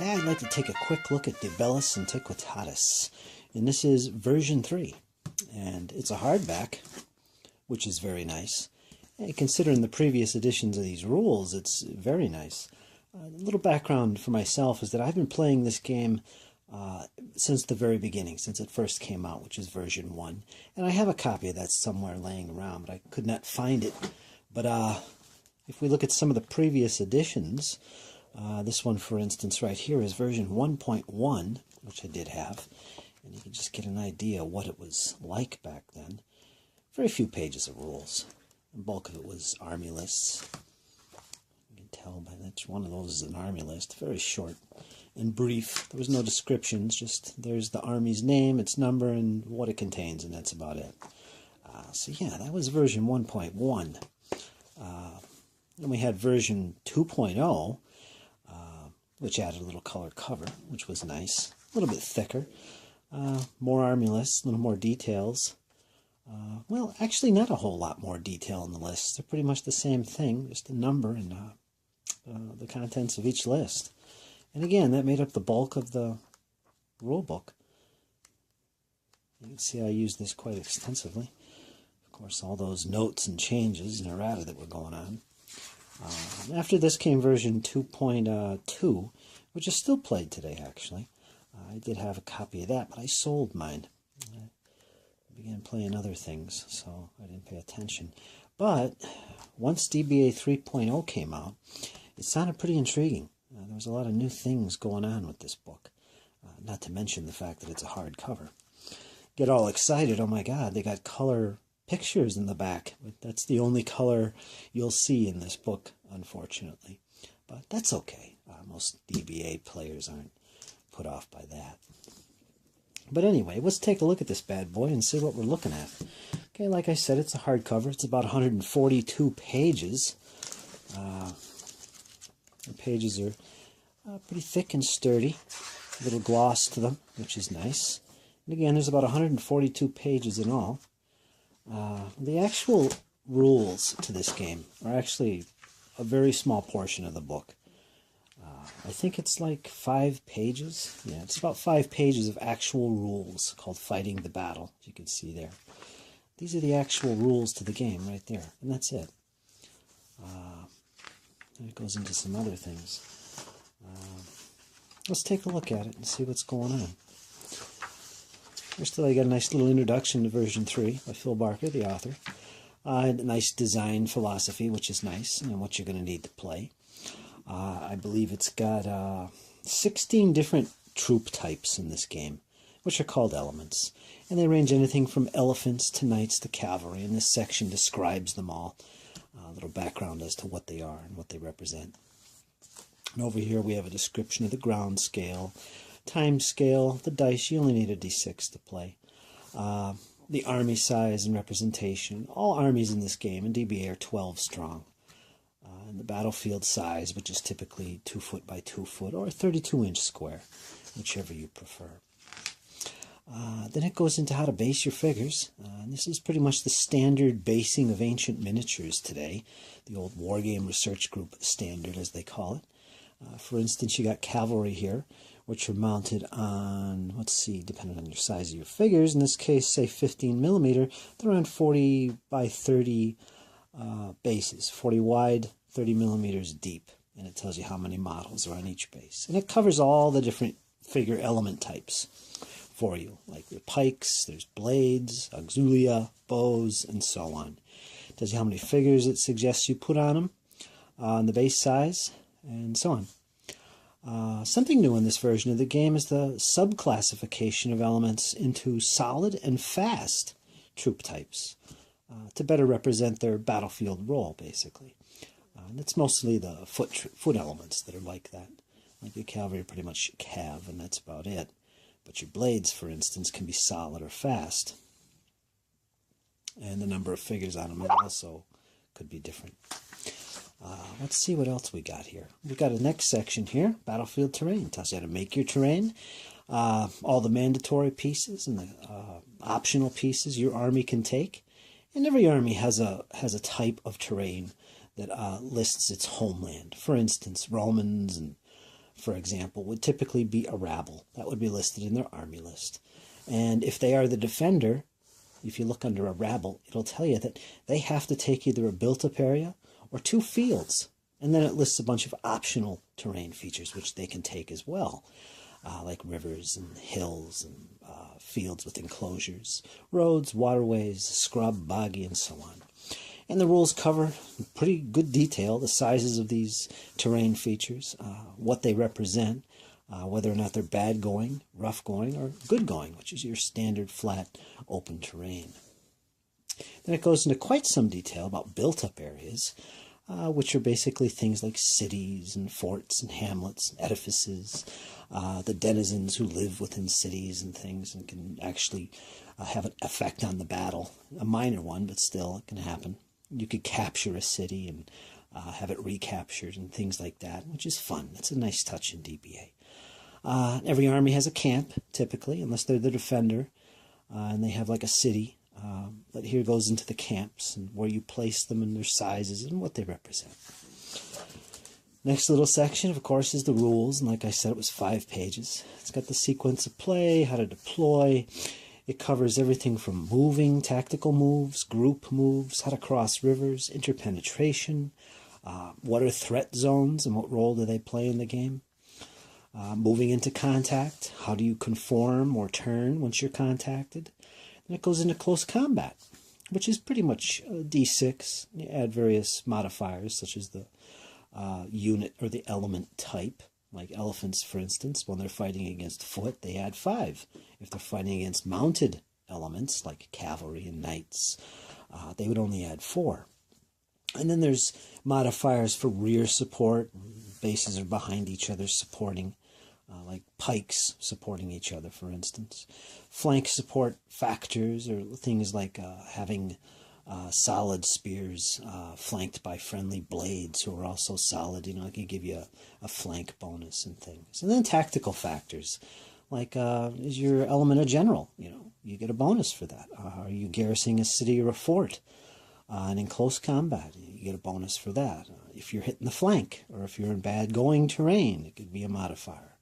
Today I'd like to take a quick look at De Bellis Antiquitatis, and this is version 3, and it's a hardback, which is very nice. And considering the previous editions of these rules, it's very nice. A little background for myself is that I've been playing this game since the very beginning, since it first came out, which is version 1. And I have a copy of that somewhere laying around, but I could not find it. But if we look at some of the previous editions, this one, for instance, right here is version 1.1, which I did have. And you can just get an idea what it was like back then. Very few pages of rules. The bulk of it was army lists. You can tell by that one of those is an army list. Very short and brief. There was no descriptions, just there's the army's name, its number, and what it contains, and that's about it. So yeah, that was version 1.1. Then we had version 2.0, which added a little color cover, which was nice. A little bit thicker. More army lists, a little more details. Well, actually not a whole lot more detail in the lists. They're pretty much the same thing, just a number and the contents of each list. And again, that made up the bulk of the rule book. You can see I used this quite extensively. Of course, all those notes and changes and errata that were going on. After this came version 2.2, which is still played today, actually. I did have a copy of that, but I sold mine. I began playing other things, so I didn't pay attention. But once DBA 3.0 came out, it sounded pretty intriguing. There was a lot of new things going on with this book, not to mention the fact that it's a hardcover. Get all excited, oh my God, they got color pictures in the back. But that's the only color you'll see in this book, unfortunately. But that's okay. Most DBA players aren't put off by that. But anyway, let's take a look at this bad boy and see what we're looking at. Okay, like I said, it's a hardcover. It's about 142 pages. The pages are pretty thick and sturdy. A little gloss to them, which is nice. And again, there's about 142 pages in all. The actual rules to this game are actually a very small portion of the book. I think it's like 5 pages. Yeah, it's about 5 pages of actual rules called Fighting the Battle, as you can see there. These are the actual rules to the game right there, and that's it. And it goes into some other things. Let's take a look at it and see what's going on. First of all, you got a nice little introduction to version 3 by Phil Barker, the author. A nice design philosophy, which is nice, and what you're going to need to play. I believe it's got 16 different troop types in this game, which are called elements. And they range anything from elephants to knights to cavalry, and this section describes them all. A little background as to what they are and what they represent. And over here we have a description of the ground scale, time scale, the dice. You only need a d6 to play. The army size and representation. All armies in this game in DBA are 12 strong. And the battlefield size, which is typically 2 foot by 2 foot or a 32-inch square, whichever you prefer. Then it goes into how to base your figures. And this is pretty much the standard basing of ancient miniatures today. The old Wargame Research Group standard, as they call it. For instance, you got cavalry here, which are mounted on, let's see, depending on your size of your figures, in this case, say 15 millimeter, they're on 40 by 30 bases, 40 wide, 30 millimeters deep, and it tells you how many models are on each base. And it covers all the different figure element types for you, like the pikes, there's blades, auxilia, bows, and so on. It tells you how many figures it suggests you put on them, on the base size, and so on. Something new in this version of the game is the subclassification of elements into solid and fast troop types to better represent their battlefield role, basically. And it's mostly the foot elements that are like that. Like your cavalry are pretty much cav, and that's about it. But your blades, for instance, can be solid or fast. And the number of figures on them also could be different. Let's see what else we got here. We've got a next section here, Battlefield Terrain. It tells you how to make your terrain. All the mandatory pieces and the optional pieces your army can take. And every army has a type of terrain that lists its homeland. For instance, Romans and for example, would typically be a rabble. That would be listed in their army list. And if they are the defender, if you look under a rabble, it'll tell you that they have to take either a built-up area or 2 fields. And then it lists a bunch of optional terrain features which they can take as well, like rivers and hills and fields with enclosures, roads, waterways, scrub, boggy, and so on. And the rules cover in pretty good detail the sizes of these terrain features, what they represent, whether or not they're bad going, rough going, or good going, which is your standard flat open terrain. Then it goes into quite some detail about built-up areas, which are basically things like cities and forts and hamlets and edifices, the denizens who live within cities and things and can actually have an effect on the battle. A minor one, but still it can happen. You could capture a city and have it recaptured and things like that, which is fun. That's a nice touch in DBA. Every army has a camp, typically, unless they're the defender, and they have like a city. But here goes into the camps and where you place them and their sizes and what they represent. Next little section, of course, is the rules. And like I said, it was 5 pages. It's got the sequence of play, how to deploy. It covers everything from moving, tactical moves, group moves, how to cross rivers, interpenetration, what are threat zones and what role do they play in the game. Moving into contact, how do you conform or turn once you're contacted? And it goes into close combat, which is pretty much D6. You add various modifiers, such as the unit or the element type, like elephants, for instance. When they're fighting against foot, they add 5. If they're fighting against mounted elements, like cavalry and knights, they would only add 4. And then there's modifiers for rear support. Bases are behind each other supporting, like pikes supporting each other, for instance. Flank support factors are things like having solid spears flanked by friendly blades who are also solid. You know, it can give you a flank bonus and things. And then tactical factors, like is your element a general? You know, you get a bonus for that. Are you garrisoning a city or a fort? And in close combat, you get a bonus for that. If you're hitting the flank, or if you're in bad going terrain, it could be a modifier.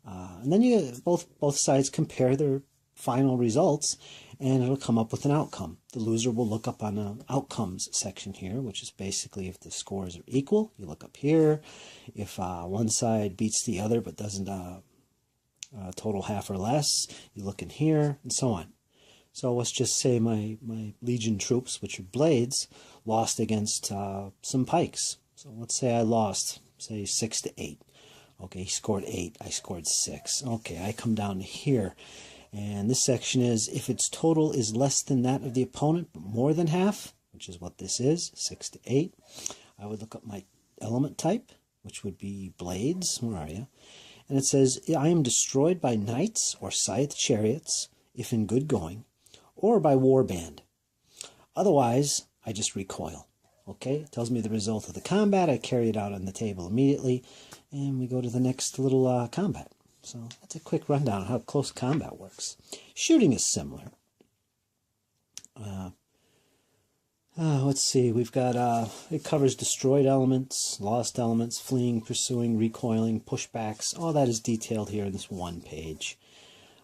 And then you both sides compare their final results, and it'll come up with an outcome. The loser will look up on the outcomes section here, which is basically if the scores are equal, you look up here. If one side beats the other but doesn't total half or less, you look in here, and so on. So let's just say my legion troops, which are blades, lost against some pikes. So let's say I lost, say, 6-8. Okay, he scored 8, I scored 6. Okay, I come down to here, and this section is if its total is less than that of the opponent, but more than half, which is what this is, 6-8. I would look up my element type, which would be blades. Where are you? And it says, I am destroyed by knights or scythe chariots, if in good going, or by warband. Otherwise, I just recoil. Okay, it tells me the result of the combat. I carry it out on the table immediately, and we go to the next little combat. So that's a quick rundown of how close combat works. Shooting is similar. Let's see, we've got, it covers destroyed elements, lost elements, fleeing, pursuing, recoiling, pushbacks. All that is detailed here in this 1 page.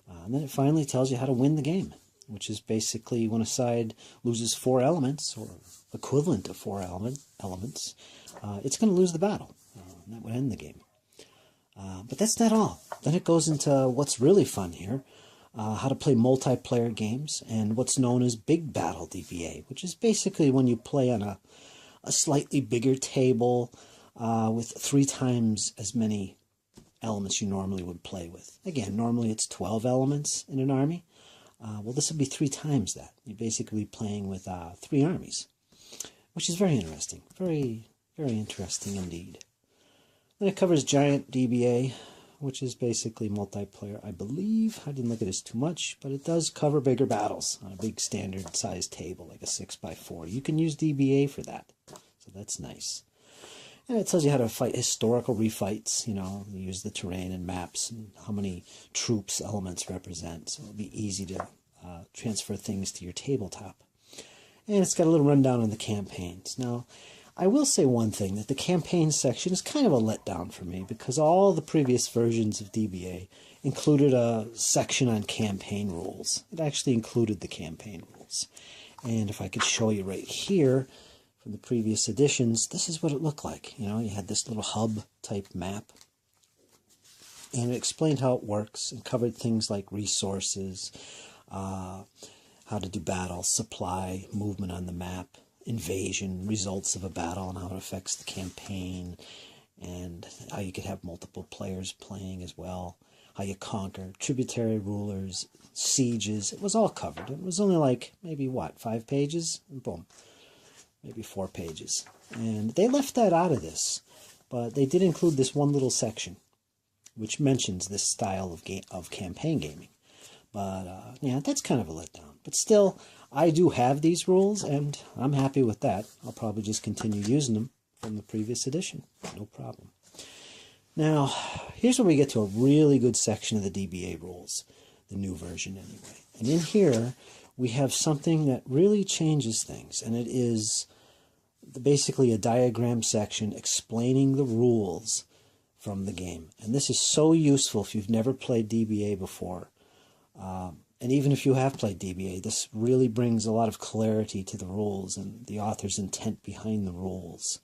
And then it finally tells you how to win the game, which is basically when a side loses 4 elements, or equivalent to 4 elements, it's going to lose the battle. And that would end the game. But that's not all. Then it goes into what's really fun here, how to play multiplayer games, and what's known as Big Battle DBA, which is basically when you play on a slightly bigger table with 3 times as many elements you normally would play with. Again, normally it's 12 elements in an army. Well, this would be 3 times that. You're basically playing with 3 armies, which is very interesting. Very, very interesting indeed. Then it covers Giant DBA, which is basically multiplayer, I believe. I didn't look at this too much, but it does cover bigger battles on a big standard size table, like a 6x4. You can use DBA for that, so that's nice. And it tells you how to fight historical refights, you know, you use the terrain and maps and how many troops elements represent. So it'll be easy to transfer things to your tabletop. And it's got a little rundown on the campaigns. Now, I will say one thing, that the campaign section is kind of a letdown for me, because all the previous versions of DBA included a section on campaign rules. It actually included the campaign rules. And if I could show you right here from the previous editions, this is what it looked like. You know, you had this little hub type map, and it explained how it works and covered things like resources, how to do battle, supply, movement on the map, invasion, results of a battle and how it affects the campaign, and how you could have multiple players playing as well, how you conquer, tributary rulers, sieges. It was all covered. It was only like maybe, what, 5 pages? And boom, maybe 4 pages. And they left that out of this, but they did include this one little section which mentions this style of campaign gaming. But yeah, that's kind of a letdown. But still, I do have these rules, and I'm happy with that. I'll probably just continue using them from the previous edition. No problem. Now, here's where we get to a really good section of the DBA rules, the new version anyway. And in here, we have something that really changes things, and it is basically a diagram section explaining the rules from the game. And this is so useful if you've never played DBA before. And even if you have played DBA, this really brings a lot of clarity to the rules and the author's intent behind the rules.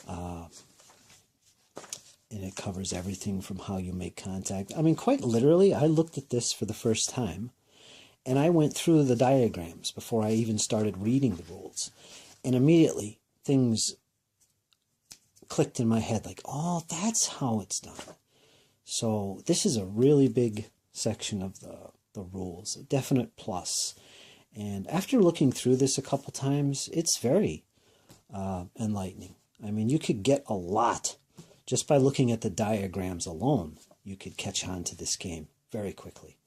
And it covers everything from how you make contact. I mean, quite literally, I looked at this for the first time, and I went through the diagrams before I even started reading the rules. And immediately, things clicked in my head like, oh, that's how it's done. So this is a really big section of the rules, a definite plus. And after looking through this a couple times, it's very enlightening. I mean, you could get a lot just by looking at the diagrams alone. You could catch on to this game very quickly.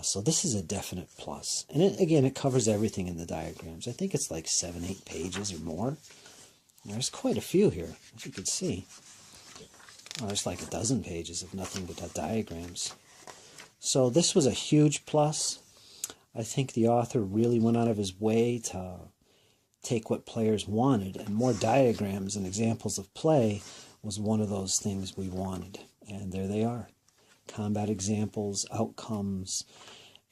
So this is a definite plus. And again, it covers everything in the diagrams. I think it's like 7-8 pages or more. There's quite a few here, as you can see. Oh, there's like a dozen pages of nothing but diagrams. So this was a huge plus. I think the author really went out of his way to take what players wanted, and more diagrams and examples of play was one of those things we wanted. And there they are. Combat examples, outcomes,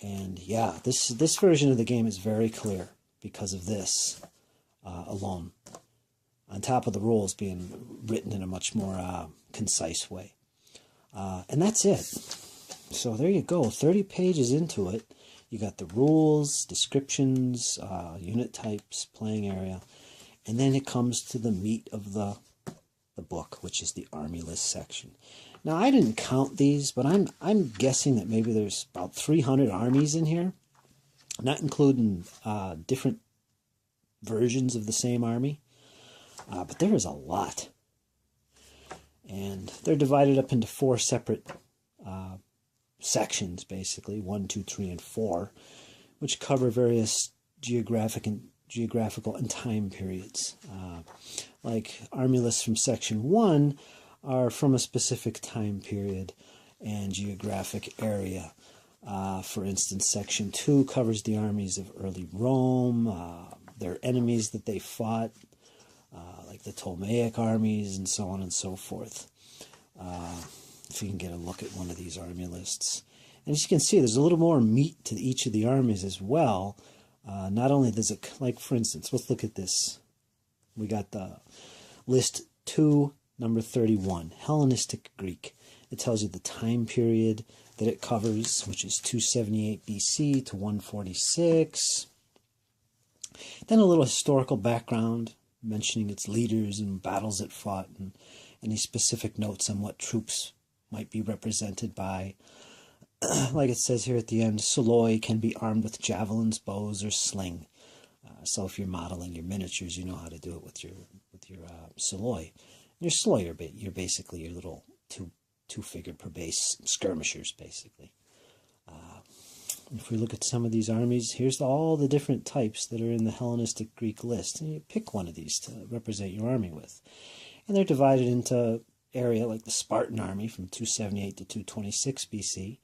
and yeah, this version of the game is very clear because of this alone, on top of the rules being written in a much more concise way. And that's it. So there you go, 30 pages into it. You got the rules, descriptions, unit types, playing area, and then it comes to the meat of the book, which is the army list section. Now, I didn't count these, but I'm guessing that maybe there's about 300 armies in here, not including different versions of the same army. But there is a lot. And they're divided up into 4 separate sections, basically, 1, 2, 3, and 4, which cover various geographical and time periods. Like army lists from section 1 are from a specific time period and geographic area. For instance, section 2 covers the armies of early Rome, their enemies that they fought, like the Ptolemaic armies and so on and so forth. If you can get a look at one of these army lists. And as you can see, there's a little more meat to each of the armies as well. Not only does it, like for instance, let's look at this. We got the list 2, number 31, Hellenistic Greek. It tells you the time period that it covers, which is 278 BC to 146. Then a little historical background, mentioning its leaders and battles it fought, and any specific notes on what troops might be represented by. Like it says here at the end, Soloi can be armed with javelins, bows, or sling. So if you're modeling your miniatures, you know how to do it with your Soloi. Your Soloi, you're basically your little two-figure per base skirmishers, basically. If we look at some of these armies, here's all the different types that are in the Hellenistic Greek list. And you pick one of these to represent your army with. And they're divided into area, like the Spartan army from 278 to 226 BC.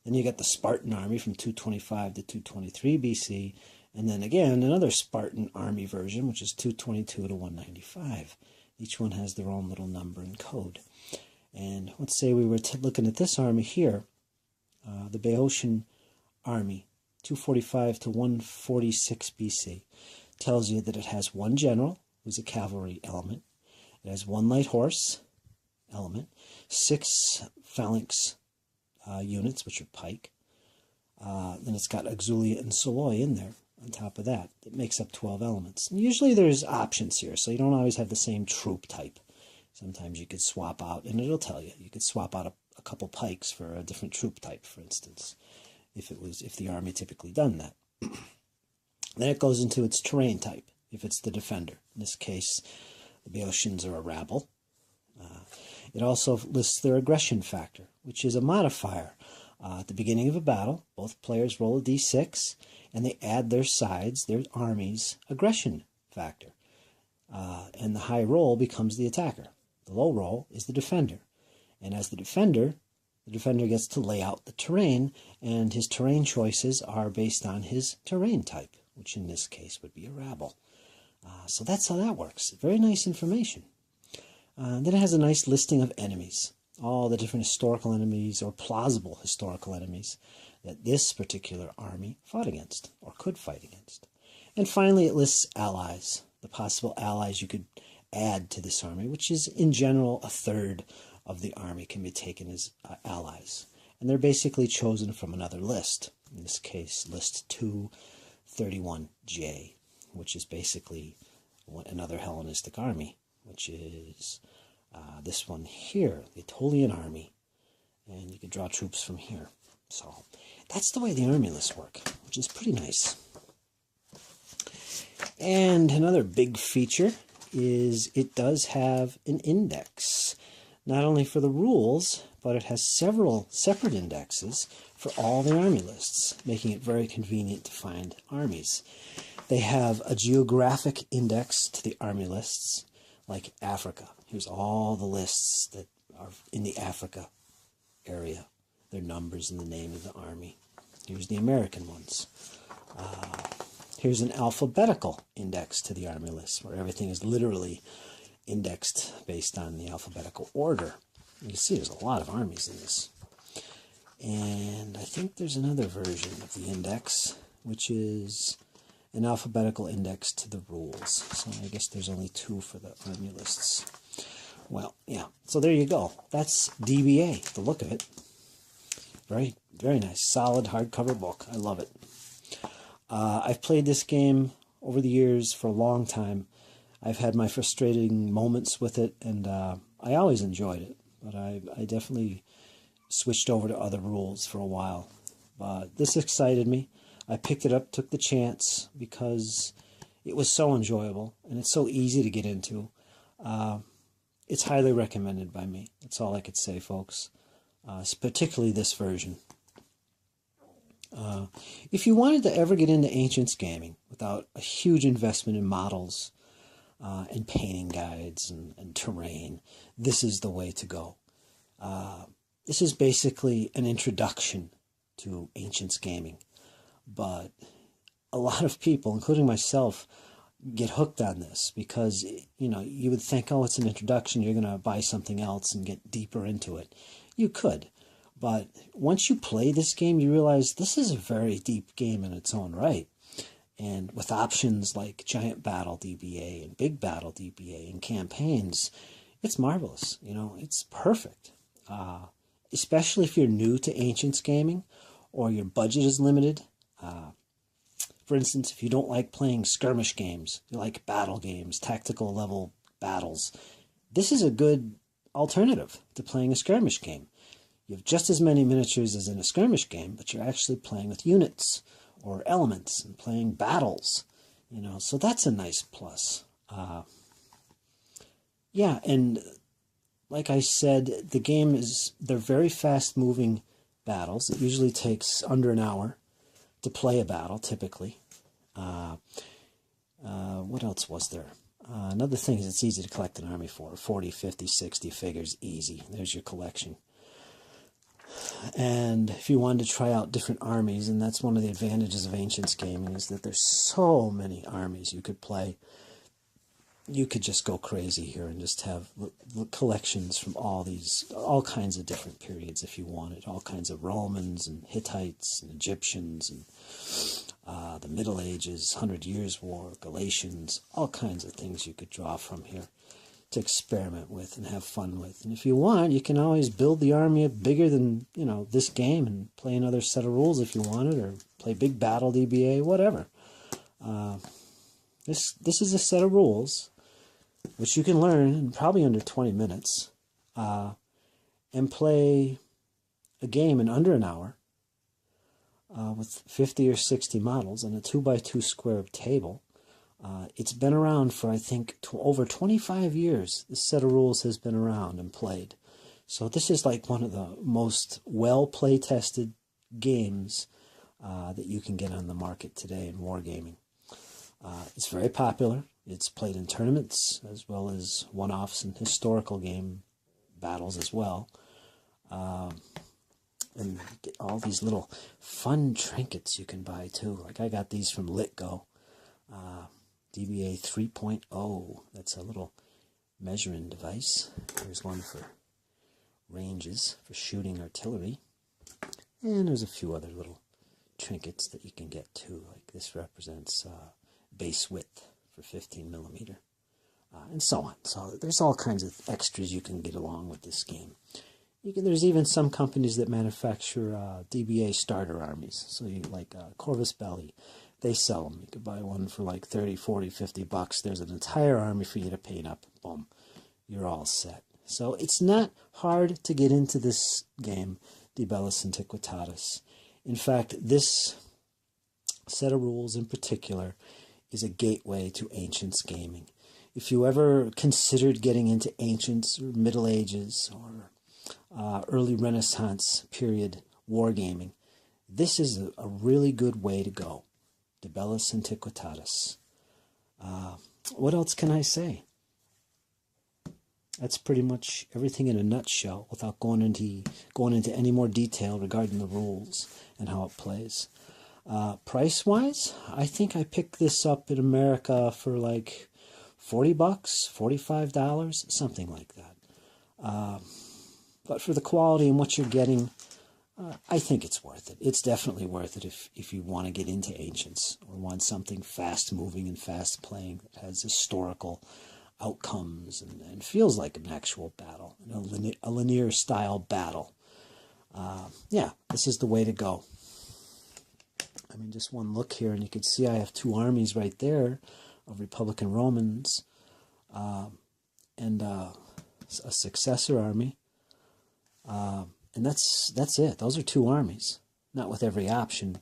Then you got the Spartan army from 225 to 223 BC. And then again, another Spartan Army version, which is 222 to 195. Each one has their own little number and code. And let's say we were looking at this army here, the Boeotian Army, 245 to 146 BC, tells you that it has one general, who's a cavalry element. It has one light horse element, 6 phalanx units, which are pike. Then it's got auxilia and soloi in there on top of that. It makes up 12 elements. And usually there's options here, so you don't always have the same troop type. Sometimes you could swap out, and it'll tell you, you could swap out a couple pikes for a different troop type, for instance, if the army typically done that. Then it goes into its terrain type, if it's the defender. In this case, the Boeotians are a rabble. It also lists their aggression factor, which is a modifier. At the beginning of a battle, both players roll a d6, and they add their sides, their army's aggression factor. And the high roll becomes the attacker. The low roll is the defender. And as the defender gets to lay out the terrain, and his terrain choices are based on his terrain type, which in this case would be a rabble. So that's how that works. Very nice information. Then it has a nice listing of enemies, all the different historical enemies or plausible historical enemies that this particular army fought against or could fight against. And finally, it lists allies, the possible allies you could add to this army, which is in general a third of the army can be taken as allies. And they're basically chosen from another list. In this case, list 231J, which is basically another Hellenistic army, which is this one here, the Aetolian army. And you can draw troops from here. So that's the way the army lists work, which is pretty nice. And another big feature is it does have an index, not only for the rules, but it has several separate indexes for all the army lists, making it very convenient to find armies. They have a geographic index to the army lists, like Africa. Here's all the lists that are in the Africa area, their numbers and the name of the army. Here's the American ones. Here's an alphabetical index to the army list, where everything is literally indexed based on the alphabetical order. You can see there's a lot of armies in this. And I think there's another version of the index, which is an alphabetical index to the rules. So I guess there's only 2 for the army lists. Well, yeah. So there you go. That's DBA, the look of it. Very, very nice. Solid hardcover book. I love it. I've played this game over the years for a long time. I've had my frustrating moments with it, and I always enjoyed it. But I definitely switched over to other rules for a while. But this excited me. I picked it up, took the chance, because it was so enjoyable, and it's so easy to get into. It's highly recommended by me. That's all I could say, folks. Particularly this version. If you wanted to ever get into Ancients gaming without a huge investment in models and painting guides and terrain, this is the way to go. This is basically an introduction to Ancients gaming, but a lot of people, including myself, get hooked on this because, you know, you would think, oh, it's an introduction, you're going to buy something else and get deeper into it. You could. But once you play this game, you realize this is a very deep game in its own right. And with options like Giant Battle DBA and Big Battle DBA and campaigns, it's marvelous. You know, it's perfect. Especially if you're new to Ancients gaming or your budget is limited. For instance, if you don't like playing skirmish games, you like battle games, tactical level battles, this is a good alternative to playing a skirmish game. You have just as many miniatures as in a skirmish game, but you're actually playing with units or elements and playing battles, you know, so that's a nice plus. Yeah, and like I said, the game is, they're very fast-moving battles. It usually takes under an hour to play a battle, typically. What else was there? Another thing is it's easy to collect an army for. 40, 50, 60 figures, easy. There's your collection. And if you wanted to try out different armies, and that's one of the advantages of Ancients gaming, is that there's so many armies you could play. You could just go crazy here and just have collections from all kinds of different periods if you wanted, all kinds of Romans and Hittites and Egyptians and the Middle Ages, 100 Years' War, Galatians, all kinds of things you could draw from here to experiment with and have fun with. And if you want, you can always build the army up bigger than, this game and play another set of rules if you wanted, or play Big Battle DBA, whatever. This is a set of rules which you can learn in probably under 20 minutes and play a game in under an hour with 50 or 60 models and a 2x2 square table. It's been around for, I think, over 25 years. This set of rules has been around and played. So this is like one of the most well play-tested games that you can get on the market today in wargaming. It's very popular. It's played in tournaments as well as one-offs and historical game battles as well. And you get all these little fun trinkets you can buy too. Like I got these from LitGo. DBA 3.0. That's a little measuring device. There's one for ranges, for shooting artillery. And there's a few other little trinkets that you can get too. Like this represents base width for 15 millimeter. And so on. So there's all kinds of extras you can get along with this game. There's even some companies that manufacture DBA starter armies. So you like Corvus Belli. They sell them. You could buy one for like 30, 40, 50 bucks. There's an entire army for you to paint up. Boom. You're all set. So it's not hard to get into this game, De Bellis Antiquitatis. In fact, this set of rules in particular is a gateway to Ancients gaming. If you ever considered getting into Ancients or Middle Ages or early Renaissance period wargaming, this is a really good way to go. De Bellis Antiquitatis. What else can I say? That's pretty much everything in a nutshell without going into any more detail regarding the rules and how it plays. Price-wise, I think I picked this up in America for like 40 bucks, $45, something like that. But for the quality and what you're getting, I think it's worth it. It's definitely worth it if you want to get into Ancients or want something fast-moving and fast-playing that has historical outcomes and feels like an actual battle, a linear-style battle. Yeah, this is the way to go. I mean, just one look here, and you can see I have two armies right there of Republican Romans and a successor army. And that's it. Those are two armies. Not with every option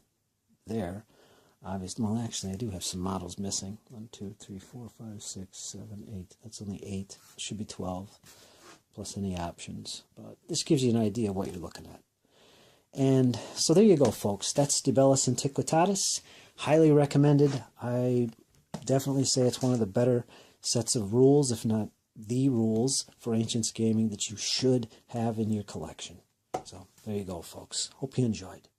there. Obviously, well, actually, I do have some models missing. 1, 2, 3, 4, 5, 6, 7, 8. That's only 8. It should be 12, plus any options. But this gives you an idea of what you're looking at. And so there you go, folks. That's De Bellis Antiquitatis. Highly recommended. I definitely say it's one of the better sets of rules, if not the rules, for Ancients gaming that you should have in your collection. So there you go, folks. Hope you enjoyed.